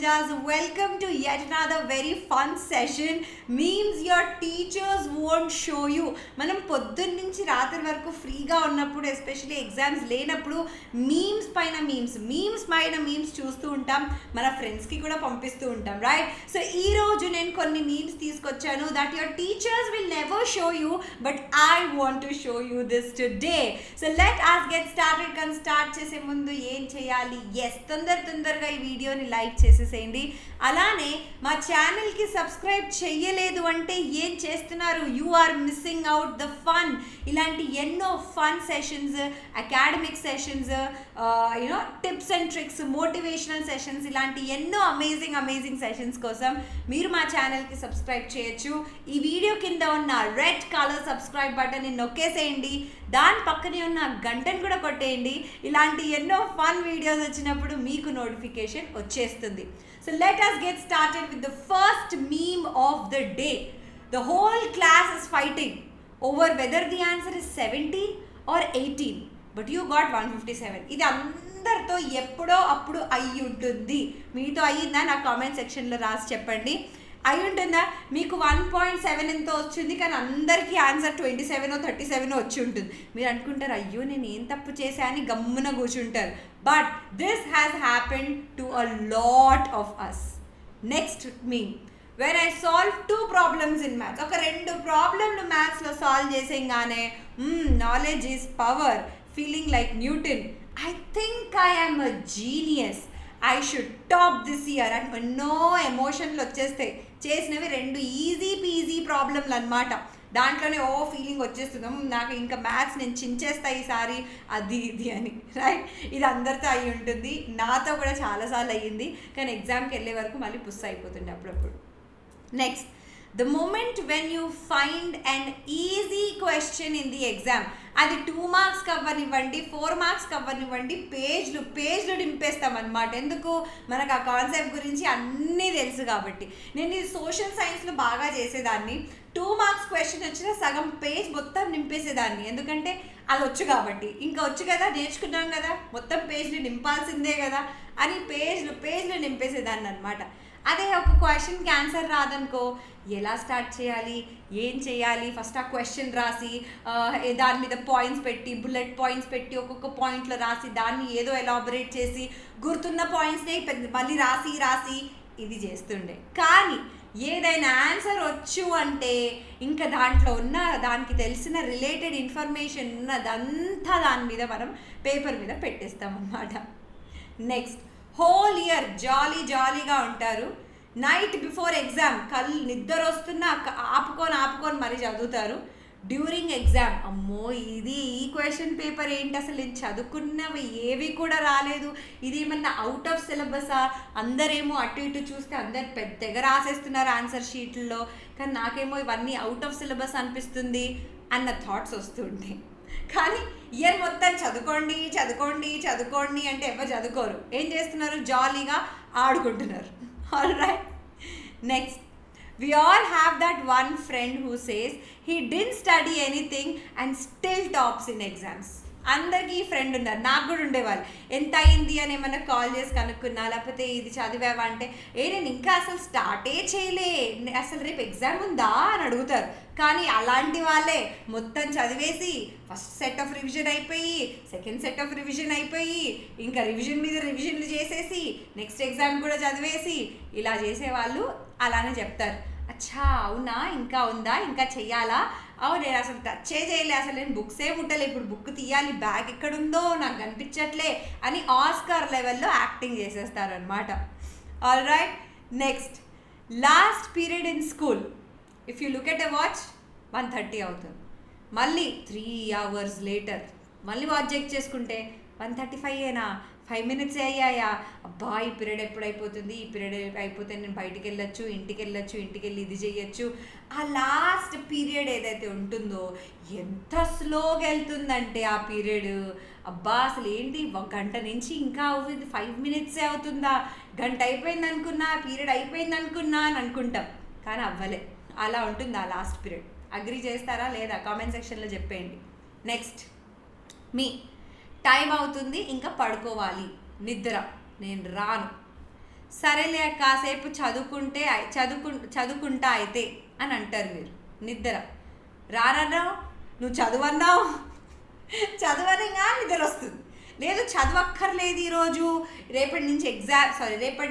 ninjas, welcome to yet another very fun session. Memes your teachers won't show you. మనం పొద్దున్న నుంచి రాత్రి వరకు ఫ్రీగా ఉన్నప్పుడు, ఎస్పెషల్లీ ఎగ్జామ్స్ లేనప్పుడు మీమ్స్ పైన మీమ్స్ చూస్తూ ఉంటాం, మన ఫ్రెండ్స్కి కూడా పంపిస్తూ ఉంటాం, రైట్? సో ఈరోజు నేను కొన్ని మీమ్స్ తీసుకొచ్చాను that your teachers will never show you, but I want to show you this today. So let us get started. కానీ స్టార్ట్ చేసే ముందు ఏం చేయాలి? ఎస్, తొందరగా ఈ వీడియోని లైక్ చేసేసేయండి. అలానే మా ఛానల్కి సబ్స్క్రైబ్ చెయ్యలేదు అంటే ఏం చేస్తున్నారు? You are missing out the fun. ఇలాంటి ఎన్నో fun sessions, academic sessions, tips and tricks, motivational sessions, ఇలాంటి ఎన్నో అమేజింగ్ సెషన్స్ కోసం మీరు మా ఛానల్కి సబ్స్క్రైబ్ చేయొచ్చు. ఈ వీడియో కింద ఉన్న రెడ్ కలర్ సబ్స్క్రైబ్ బటన్ని నొక్కేసేయండి. దాని పక్కనే ఉన్న గంటను కూడా కొట్టేయండి. ఇలాంటి ఎన్నో ఫన్ వీడియోస్ వచ్చినప్పుడు మీకు నోటిఫికేషన్ వచ్చేస్తుంది. So let us get started with the first meme of the day. The whole class is fighting over whether the answer is 70 or 18, but you got 157. ఇది అందరితో ఎప్పుడో అప్పుడు అయ్యి ఉంటుంది. మీతో అయ్యిందా? నా కామెంట్ సెక్షన్లో రాసి చెప్పండి. అయి ఉంటుందా? మీకు 1.7 ఎంతో వచ్చింది, కానీ అందరికీ ఆన్సర్ 27 or 37 వచ్చి ఉంటుంది. మీరు అనుకుంటారు, అయ్యో నేను ఏం తప్పు చేశా అని గమ్మున కూర్చుంటారు. But this has happened to a lot of us. Next meme, when I solve 2 problems in maths. ఒక 2 ప్రాబ్లమ్లు మ్యాథ్స్లో సాల్వ్ చేసేగానే knowledge is power, feeling like Newton, I think I am a genius, I should top this year అని ఎన్నో ఎమోషన్లు వచ్చేస్తాయి. చేసినవి 2 easy PG ప్రాబ్లమ్లు అనమాట. దాంట్లోనే ఫీలింగ్ వచ్చేస్తుంది, నాకు ఇంకా మ్యాథ్స్ నేను చించేస్తా ఈసారి, అది ఇది అని, రైట్? ఇది అందరితో అయి ఉంటుంది, నాతో కూడా చాలాసార్లు అయ్యింది. కానీ ఎగ్జామ్కి వెళ్ళే వరకు మళ్ళీ పుస్ అయిపోతుండే అప్పుడప్పుడు. Next, the moment when you find an easy question in the exam, అది 2 marks అవ్వనివ్వండి, 4 marks అవ్వనివ్వండి, పేజ్లు నింపేస్తాం అనమాట. ఎందుకు? మనకు ఆ కాన్సెప్ట్ గురించి అన్నీ తెలుసు కాబట్టి. నేను ఇది సోషల్ సైన్స్లో బాగా చేసేదాన్ని. 2 marks క్వశ్చన్ వచ్చినా సగం పేజ్ మొత్తం నింపేసేదాన్ని. ఎందుకంటే అది వచ్చు కాబట్టి, ఇంకా వచ్చు కదా, నేర్చుకున్నాం కదా, మొత్తం పేజ్లు నింపాల్సిందే కదా అని పేజ్లు నింపేసేదాన్ని అనమాట. అదే ఒక క్వశ్చన్కి ఆన్సర్ రాదనుకో, ఎలా స్టార్ట్ చేయాలి, ఏం చేయాలి, ఫస్ట్ ఆ క్వశ్చన్ రాసి దాని మీద పాయింట్స్ పెట్టి, బుల్లెట్ పాయింట్స్ పెట్టి, ఒక్కొక్క పాయింట్లో రాసి దాన్ని ఏదో ఎలాబరేట్ చేసి గుర్తున్న పాయింట్స్ని మళ్ళీ రాసి ఇది చేస్తుండే. కానీ ఏదైనా ఆన్సర్ వచ్చు అంటే ఇంకా దాంట్లో ఉన్న దానికి తెలిసిన రిలేటెడ్ ఇన్ఫర్మేషన్ ఉన్నదంతా దాని మీద మనం పేపర్ మీద పెట్టేస్తాం అన్నమాట. నెక్స్ట్, హోల్ ఇయర్ జాలీగా ఉంటారు. నైట్ బిఫోర్ ఎగ్జామ్ నిద్ర వస్తున్నా ఆపుకొని మరీ చదువుతారు. డ్యూరింగ్ ఎగ్జామ్, అమ్మో ఈ క్వశ్చన్ పేపర్ ఏంటి, అసలు నేను చదువుకున్నవి ఏవి కూడా రాలేదు, ఇది ఏమన్నా అవుట్ ఆఫ్ సిలబసా, అందరేమో అటు ఇటు చూస్తే అందరు పెద్దగా రాసేస్తున్నారు ఆన్సర్ షీట్లలో, కానీ నాకేమో ఇవన్నీ అవుట్ ఆఫ్ సిలబస్ అనిపిస్తుంది అన్న థాట్స్ వస్తుంటాయి. కానీ ఇయర్ మొత్తం చదువుకోండి అంటే ఎవరు చదువుకోరు. ఏం చేస్తున్నారు? జాలీగా ఆడుకుంటున్నారు. All right. Next, we all have that one friend who says he didn't study anything and still tops in exams. అందరికీ ఈ ఫ్రెండ్ ఉన్నారు, నాకు కూడా ఉండేవాళ్ళు. ఎంత అయింది అని ఏమన్నా కాల్ చేసి కనుక్కున్నా, లేకపోతే ఇది చదివావా అంటే నేను ఇంకా అసలు స్టార్టే చేయలే, అసలు రేపు ఎగ్జామ్ ఉందా అని అడుగుతారు. కానీ అలాంటి వాళ్ళే మొత్తం చదివేసి ఫస్ట్ సెట్ ఆఫ్ రివిజన్ అయిపోయి, సెకండ్ సెట్ ఆఫ్ రివిజన్ అయిపోయి, ఇంకా రివిజన్ మీద రివిజన్లు చేసేసి నెక్స్ట్ ఎగ్జామ్ కూడా చదివేసి ఇలా చేసేవాళ్ళు అలానే చెప్తారు. అచ్చా అవునా, ఇంకా ఉందా, ఇంకా చెయ్యాలా, నేను అసలు టచ్చే చేయలే, అసలు నేను బుక్సే ముట్టలే, ఇప్పుడు బుక్ తీయాలి, బ్యాగ్ ఎక్కడుందో నాకు కనిపించట్లే అని ఆస్కార్ లెవెల్లో యాక్టింగ్ చేసేస్తారనమాట. All right. Next, last period in school, if you look at a watch 1:30 అవుతుంది. మళ్ళీ 3 hours లేటర్ మళ్ళీ వాచ్ చెక్ చేసుకుంటే 1:35 5 minutes అయ్యాయా, అబ్బా ఈ పీరియడ్ ఎప్పుడు అయిపోతుంది, ఈ పీరియడ్ అయిపోతే నేను బయటికి వెళ్ళొచ్చు, ఇంటికి వెళ్ళి ఇది చేయొచ్చు. ఆ లాస్ట్ పీరియడ్ ఏదైతే ఉంటుందో ఎంత స్లోగా వెళ్తుందంటే ఆ పీరియడ్, అబ్బా అసలు ఏంటి 1 గంట నుంచి ఇంకా అవుతుంది, 5 minutes అవుతుందా, గంట అయిపోయింది అనుకున్నా, పీరియడ్ అయిపోయింది అనుకున్నా అని అనుకుంటాం, కానీ అవ్వలే. అలా ఉంటుంది ఆ లాస్ట్ పీరియడ్. అగ్రీ చేస్తారా లేదా? కామెంట్ సెక్షన్లో చెప్పేయండి. నెక్స్ట్, టైం అవుతుంది, ఇంకా పడుకోవాలి, నిద్ర, నేను రాను, సరేలే కాసేపు చదువుకుంటా అయితే అని అంటారు మీరు. నిద్ర రారన్నావు, నువ్వు చదువన్నావు, చదవనంగా నిద్ర వస్తుంది. లేదు చదవక్కర్లేదు ఈరోజు, రేపటి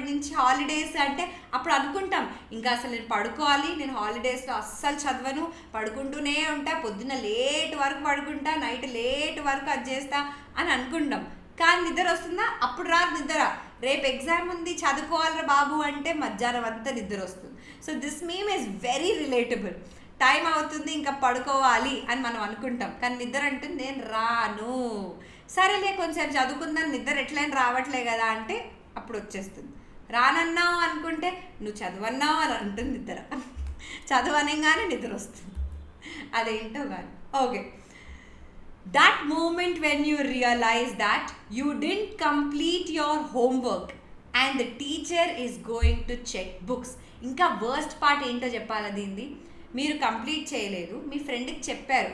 నుంచి హాలిడేస్ అంటే అప్పుడు అనుకుంటాం ఇంకా అసలు నేను పడుకోవాలి, నేను హాలిడేస్లో అస్సలు చదవను, పడుకుంటూనే ఉంటా, పొద్దున్న లేట్ వరకు పడుకుంటా, నైట్ లేట్ వరకు అది చేస్తా అని అనుకుంటాం. కానీ నిద్ర వస్తుందా? అప్పుడు రాదు నిద్ర. రేపు ఎగ్జామ్ ఉంది చదువుకోవాలరా బాబు అంటే మధ్యాహ్నం అంతా నిద్ర వస్తుంది. So this meme is very relatable. Time అవుతుంది ఇంకా పడుకోవాలి అని మనం అనుకుంటాం, కానీ నిద్ర అంటుంది నేను రాను. సరేలే కొంచెం చదువుకుందాం, నిద్ర ఎట్లయినా రావట్లే కదా అంటే అప్పుడు వచ్చేస్తుంది. రానన్నావు అనుకుంటే నువ్వు చదవన్నావు అని అంటుంది నిద్ర. చదవనంగానే నిద్ర వస్తుంది. అదేంటో కానీ okay. That moment when you realize that you didn't complete your homework and the teacher is going to check books. ఇంకా వర్స్ట్ పార్ట్ ఏంటో చెప్పాలి దీనిది. మీరు కంప్లీట్ చేయలేదు, మీ ఫ్రెండ్కి చెప్పారు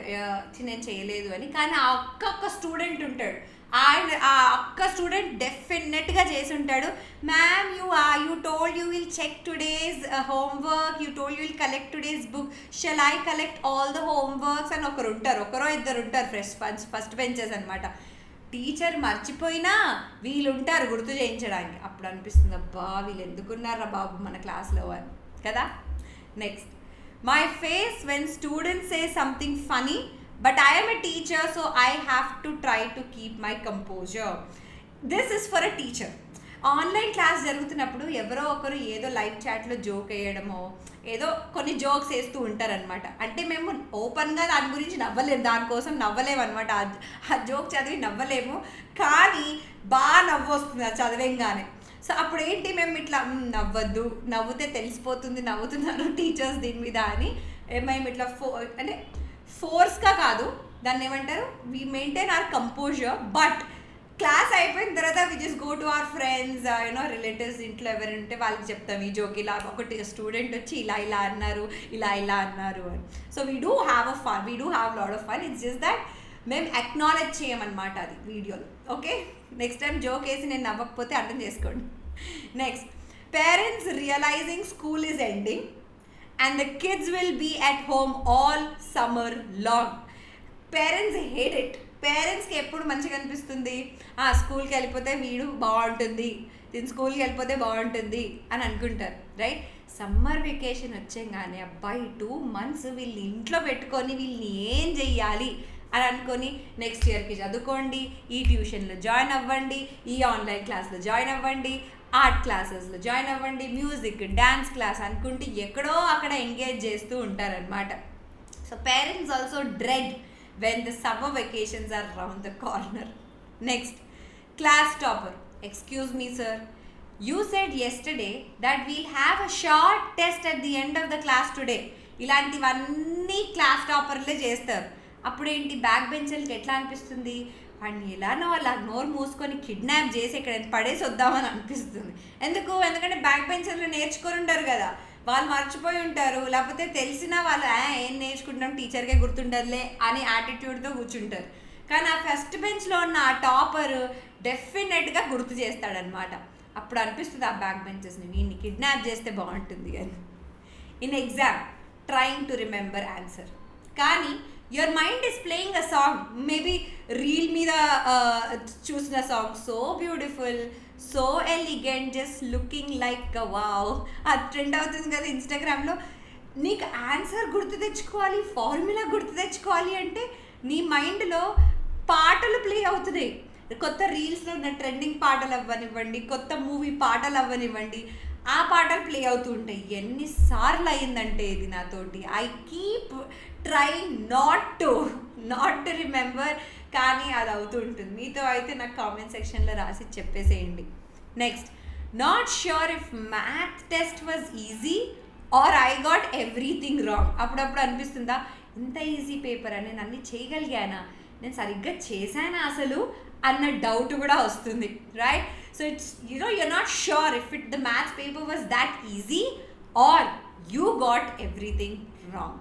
నేను చేయలేదు అని, కానీ ఆ ఒక్క స్టూడెంట్ ఉంటాడు, ఆ ఒక్క స్టూడెంట్ డెఫినెట్గా చేసి ఉంటాడు. Ma'am you told you will check today's homework, you told you will collect today's book, shall I collect all the homeworks అని ఒకరో ఇద్దరు ఉంటారు ఫస్ట్ బెంచెస్ అనమాట. టీచర్ మర్చిపోయినా వీళ్ళు ఉంటారు గుర్తు చేయించడానికి. అప్పుడు అనిపిస్తుంది అబ్బా వీళ్ళు ఎందుకున్నారా బాబు మన క్లాస్లో అని కదా. Next, my face when students say something funny, but I am a teacher so I have to try to keep my composure. This is for a teacher. Online class జరుగుతున్నప్పుడు ఎవరో ఒకరు ఏదో లైవ్ చాట్లో జోక్ వేయడమో ఏదో కొన్ని jokes వేస్తూ ఉంటారనమాట. అంటే మేము ఓపెన్గా దాని గురించి నవ్వలేము, దానికోసం నవ్వలేము అనమాట. ఆ జోక్ చదివి నవ్వలేము, కానీ బాగా నవ్వు వస్తుంది అది చదివేంగానే. సో అప్పుడు ఏంటి, మేము ఇట్లా నవ్వద్దు, నవ్వుతే తెలిసిపోతుంది నవ్వుతున్నారు టీచర్స్ దీని మీద అని మేము ఇట్లా అంటే ఫోర్స్గా కాదు, దాన్ని ఏమంటారు, we maintain our composer. But class అయిపోయిన తర్వాత we just go to our friends relatives, ఇంట్లో ఎవరు ఉంటే వాళ్ళకి చెప్తాం ఈ జోక్, ఇలా ఒకటి స్టూడెంట్ వచ్చి ఇలా అన్నారు అని. So we do have a fun, we do have lot of fun. It's just that మేము అక్నాలెడ్జ్ చేయమన్నమాట అది వీడియోలో. ఓకే, నెక్స్ట్ టైం జోక్ వేసి నేను నవ్వకపోతే అర్థం చేసుకోండి. Next, parents realising school is ending and the kids will be at home all summer long. Parents hate it. పేరెంట్స్కి ఎప్పుడు మంచిగా అనిపిస్తుంది, స్కూల్కి వెళ్ళిపోతే వీడు బాగుంటుంది, దీని స్కూల్కి వెళ్ళిపోతే బాగుంటుంది అని అనుకుంటారు, రైట్. సమ్మర్ వెకేషన్ వచ్చేగానే అబ్బాయి 2 months వీళ్ళని ఇంట్లో పెట్టుకొని వీళ్ళని ఏం చెయ్యాలి అని అనుకొని నెక్స్ట్ ఇయర్కి చదువుకోండి, ఈ ట్యూషన్లో జాయిన్ అవ్వండి, ఈ ఆన్లైన్ క్లాస్లో జాయిన్ అవ్వండి, ఆర్ట్ క్లాసెస్లో జాయిన్ అవ్వండి, మ్యూజిక్ డ్యాన్స్ క్లాస్ అనుకుంటూ ఎక్కడో అక్కడ ఎంగేజ్ చేస్తూ ఉంటారనమాట. So parents also dread when the summer vacations are around the corner. Next, class topper. Excuse me sir, you said yesterday that we'll have a short test at the end of the class today. ఇలాంటివన్నీ class టాపర్లే చేస్తారు. అప్పుడేంటి back బెంచర్లకి ఎట్లా అనిపిస్తుంది, వాడిని ఎలానో అలా నోరు మూసుకొని కిడ్నాప్ చేసి ఇక్కడ పడేసి వద్దామని అనిపిస్తుంది. ఎందుకంటే బ్యాక్ బెంచర్లు నేర్చుకొని ఉంటారు కదా, వాళ్ళు మర్చిపోయి ఉంటారు, లేకపోతే తెలిసినా వాళ్ళు ఏం నేర్చుకుంటాం టీచర్కే గుర్తుండదులే అని యాటిట్యూడ్తో కూర్చుంటారు. కానీ ఆ ఫస్ట్ బెంచ్లో ఉన్న ఆ టాపర్ డెఫినెట్గా గుర్తు చేస్తాడనమాట. అప్పుడు అనిపిస్తుంది ఆ బ్యాక్ బెంచెస్ని వీడిని కిడ్నాప్ చేస్తే బాగుంటుంది అని. In exam trying to remember answer, కానీ your mind is playing a song, maybe reel మీద చూసిన song, so beautiful, so elegant, just looking like wow, అది ట్రెండ్ అవుతుంది కదా ఇన్స్టాగ్రామ్లో. నీకు ఆన్సర్ గుర్తు తెచ్చుకోవాలి, ఫార్ములా గుర్తు తెచ్చుకోవాలి అంటే నీ మైండ్లో పాటలు ప్లే అవుతున్నాయి. కొత్త రీల్స్లో ఉన్న ట్రెండింగ్ పాటలు అవ్వనివ్వండి, కొత్త మూవీ పాటలు అవ్వనివ్వండి, ఆ పాటలు ప్లే అవుతూ ఉంటాయి. ఎన్నిసార్లు అయిందంటే ఇది నాతోటి, I keep trying not to remember, కానీ అది అవుతూ ఉంటుంది. మీతో అయితే నాకు కామెంట్ సెక్షన్లో రాసి చెప్పేసేయండి. Next, not sure if math test was easy or I got everything wrong. అప్పుడప్పుడు అనిపిస్తుందా ఇంత ఈజీ పేపర్ అని, నేను అన్నీ చేయగలిగానా, నేను సరిగ్గా చేశానా అసలు అన్న డౌట్ కూడా వస్తుంది, right. So it's you're not sure if the maths paper was that easy or you got everything wrong.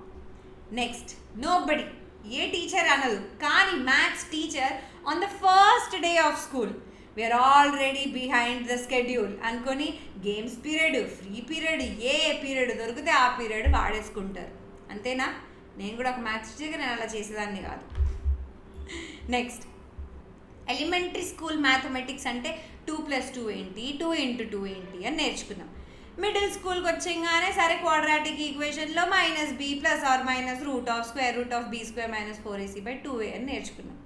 Next, nobody, ఏ టీచర్ అనదు, కానీ maths teacher on the first day of school we are already behind the schedule అనుకొని games period, free period, ఏ period దొరికితే ఆ period వాడేసుకుంటారు. అంతేనా? నేను కూడా ఒక మ్యాథ్స్ టీచర్గా నేను అలా చేసేదాన్ని కాదు. నెక్స్ట్, ఎలిమెంటరీ స్కూల్ మ్యాథమెటిక్స్ అంటే 2+2 ఏంటి, 2 × 2 ఏంటి అని నేర్చుకున్నాం. మిడిల్ స్కూల్కి వచ్చేగానే సరే quadratic ఈక్వేషన్లో -b +or -√√b² - 4ac/2a అని నేర్చుకున్నాం.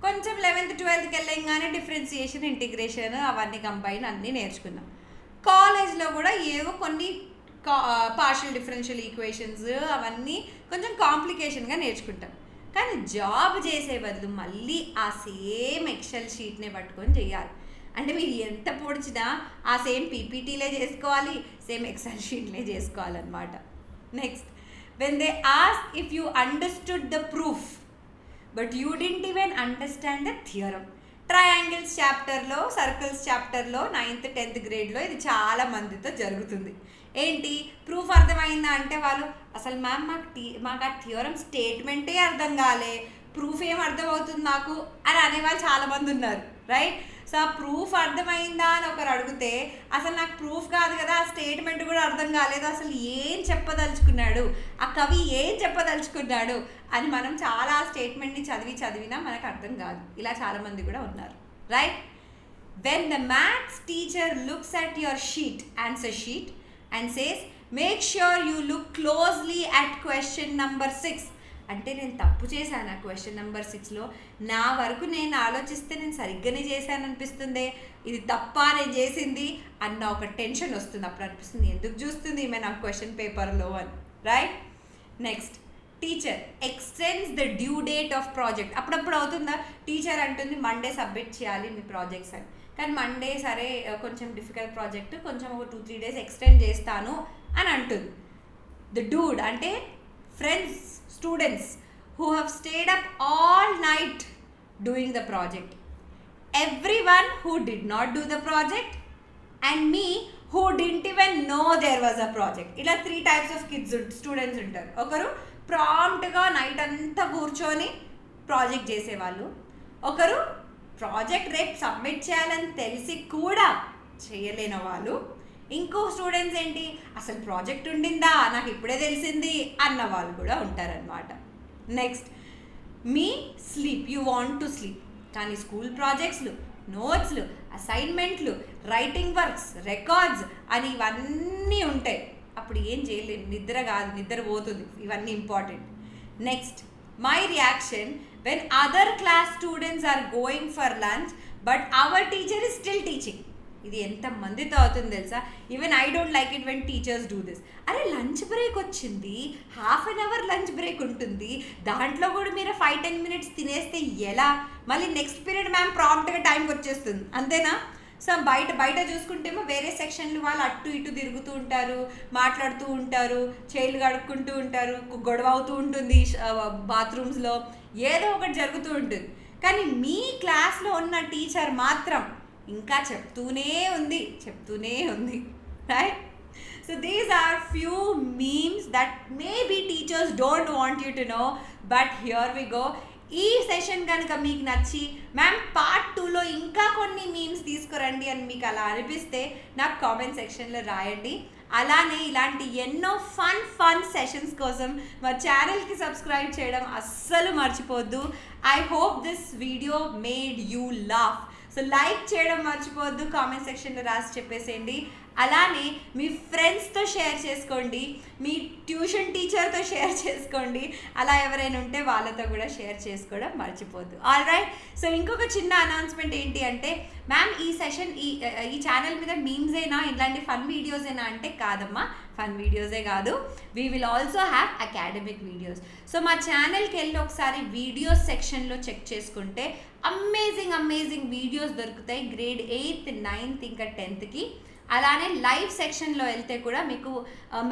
కొంచెం 11th 12th వెళ్ళంగానే డిఫరెన్సియేషన్, ఇంటిగ్రేషన్ అవన్నీ కంబైన్ అన్నీ నేర్చుకున్నాం. కాలేజ్లో కూడా ఏవో కొన్ని పార్షియల్ డిఫరెన్షియల్ ఈక్వేషన్స్ అవన్నీ కొంచెం కాంప్లికేషన్గా నేర్చుకుంటాం. కానీ జాబ్ చేసే బదులు మళ్ళీ ఆ సేమ్ ఎక్సెల్ షీట్నే పట్టుకొని చేయాలి. అంటే మీరు ఎంత పొడిచినా ఆ సేమ్ పీపీటీలే చేసుకోవాలి, సేమ్ ఎక్సెల్ షీట్లే చేసుకోవాలన్నమాట. Next, when they ask if you understood the proof but you didn't even understand the theorem. Triangles చాప్టర్లో, సర్కిల్స్ చాప్టర్లో 9th 10th గ్రేడ్లో ఇది చాలా మందితో జరుగుతుంది. ఏంటి, ప్రూఫ్ అర్థమైందా అంటే వాళ్ళు అసలు మ్యామ్ మాకు ఆ థియరమ్ స్టేట్మెంటే అర్థం కాలే, ప్రూఫ్ ఏం అర్థమవుతుంది నాకు అని అనేవాళ్ళు చాలామంది ఉన్నారు, రైట్? సో ఆ ప్రూఫ్ అర్థమైందా అని ఒకరు అడిగితే అసలు నాకు ప్రూఫ్ కాదు కదా, ఆ స్టేట్మెంట్ కూడా అర్థం కాలేదు, అసలు ఏం చెప్పదలుచుకున్నాడు, ఆ కవి ఏం చెప్పదలుచుకున్నాడు అని మనం చాలా ఆ స్టేట్మెంట్ని చదివినా మనకు అర్థం కాదు. ఇలా చాలామంది కూడా ఉన్నారు, right? When the maths teacher looks at your sheet, answer sheet, and says make sure you look closely at question number 6 అంటే నేను తప్పు చేశాను ఆ క్వశ్చన్ నెంబర్ 6లో, నా వరకు నేను ఆలోచిస్తే నేను సరిగ్గానే చేశాను అనిపిస్తుంది, ఇది తప్ప నేను చేసింది అన్న ఒక టెన్షన్ వస్తుంది. అప్పుడు అనిపిస్తుంది ఎందుకు చూస్తుంది ఈమె నా క్వశ్చన్ పేపర్లో అని, right? Next, teacher extends the due date of project. అప్పుడప్పుడు అవుతుందా, టీచర్ అంటుంది మండే సబ్మిట్ చేయాలి మీ ప్రాజెక్ట్స్ అని, కానీ మండే సరే కొంచెం డిఫికల్ట్ ప్రాజెక్ట్, కొంచెం ఒక 2-3 days ఎక్స్టెండ్ చేస్తాను అని అంటుంది. ద డూడ్ అంటే friends, students who have stayed up all night doing the project, everyone who did not do the project, and me who didn't even know there was a project. ఇలా 3 types of kids, students ఉంటారు. ఒకరు ప్రాంప్ట్గా night అంతా కూర్చొని project చేసేవాళ్ళు, ఒకరు project రేపు submit చేయాలని తెలిసి కూడా చేయలేని వాళ్ళు, ఇంకో స్టూడెంట్స్ ఏంటి అసలు ప్రాజెక్ట్ ఉండిందా నాకు ఇప్పుడే తెలిసింది అన్న వాళ్ళు కూడా ఉంటారనమాట. Next, me sleep, you want to sleep, కానీ స్కూల్ ప్రాజెక్ట్స్లు, నోట్స్లు, అసైన్మెంట్లు, రైటింగ్ వర్క్స్, రికార్డ్స్ అని ఇవన్నీ ఉంటాయి. అప్పుడు ఏం చేయలేదు, నిద్ర కాదు, నిద్ర పోతుంది, ఇవన్నీ important. Next, my reaction when other class students are going for lunch but our teacher is still teaching. ఇది ఎంతమందితో అవుతుంది తెలుసా? Even I don't like it when teachers do this. అరే లంచ్ బ్రేక్ వచ్చింది, ½ an hour లంచ్ బ్రేక్ ఉంటుంది, దాంట్లో కూడా మీరు 5-10 minutes తినేస్తే ఎలా? మళ్ళీ నెక్స్ట్ పీరియడ్ మ్యామ్ ప్రాంప్ట్గా టైంకి వచ్చేస్తుంది, అంతేనా? సో బయట చూసుకుంటేమో వేరే సెక్షన్లు వాళ్ళు అటు ఇటు తిరుగుతూ ఉంటారు, మాట్లాడుతూ ఉంటారు, చేతులు కడుక్కుంటూ ఉంటారు, గొడవ అవుతూ ఉంటుంది బాత్రూమ్స్లో, ఏదో ఒకటి జరుగుతూ ఉంటుంది. కానీ మీ క్లాస్లో ఉన్న టీచర్ మాత్రం ఇంకా చెప్తూనే ఉంది, right? So these are few memes that maybe teachers don't want you to know, but here we go. ఈ సెషన్ కనుక మీకు నచ్చి మ్యామ్ పార్ట్ 2లో ఇంకా కొన్ని మీమ్స్ తీసుకురండి అని మీకు అలా అనిపిస్తే నాకు కామెంట్ సెక్షన్లో రాయండి. అలానే ఇలాంటి ఎన్నో ఫన్ సెషన్స్ కోసం మా ఛానల్కి సబ్స్క్రైబ్ చేయడం అస్సలు మర్చిపోద్దు. I hope this video made you laugh. So like చేయడం మర్చిపోవద్దు, కామెంట్ సెక్షన్లో రాసి చెప్పేసేయండి. అలానే మీ ఫ్రెండ్స్తో షేర్ చేసుకోండి, మీ ట్యూషన్ టీచర్తో షేర్ చేసుకోండి, అలా ఎవరైనా ఉంటే వాళ్ళతో కూడా షేర్ చేసుకోవడం మర్చిపోద్దు. ఆల్ రైట్, సో ఇంకొక చిన్న అనౌన్స్మెంట్ ఏంటి అంటే, మ్యామ్ ఈ సెషన్ ఈ ఛానల్ మీద మీమ్సేనా, ఇలాంటి ఫన్ వీడియోసేనా అంటే కాదమ్మా, ఫన్ వీడియోసే కాదు, we will also have academic videos. So మా ఛానల్కి వెళ్ళి ఒకసారి వీడియోస్ సెక్షన్లో చెక్ చేసుకుంటే అమేజింగ్ వీడియోస్ దొరుకుతాయి, గ్రేడ్ 8th 9th ఇంకా 10thకి. అలానే లైవ్ సెక్షన్లో వెళ్తే కూడా మీకు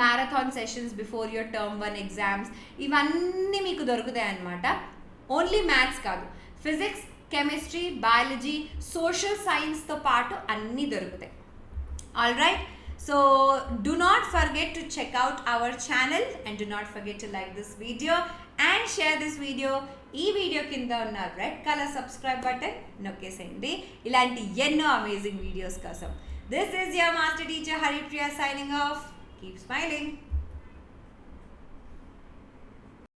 marathon sessions before your term 1 exams ఇవన్నీ మీకు దొరుకుతాయి అన్నమాట. ఓన్లీ మ్యాథ్స్ కాదు, ఫిజిక్స్, కెమిస్ట్రీ, బయాలజీ, సోషల్ సైన్స్తో పాటు అన్నీ దొరుకుతాయి. All right, so do not forget to check out our channel and do not forget to like this video and and share this video. ఈ video కింద ఉన్న red colour subscribe button నొక్కేసేయండి ఇలాంటి ఎన్నో amazing videos కోసం. This is your master teacher Haripriya signing off. Keep smiling.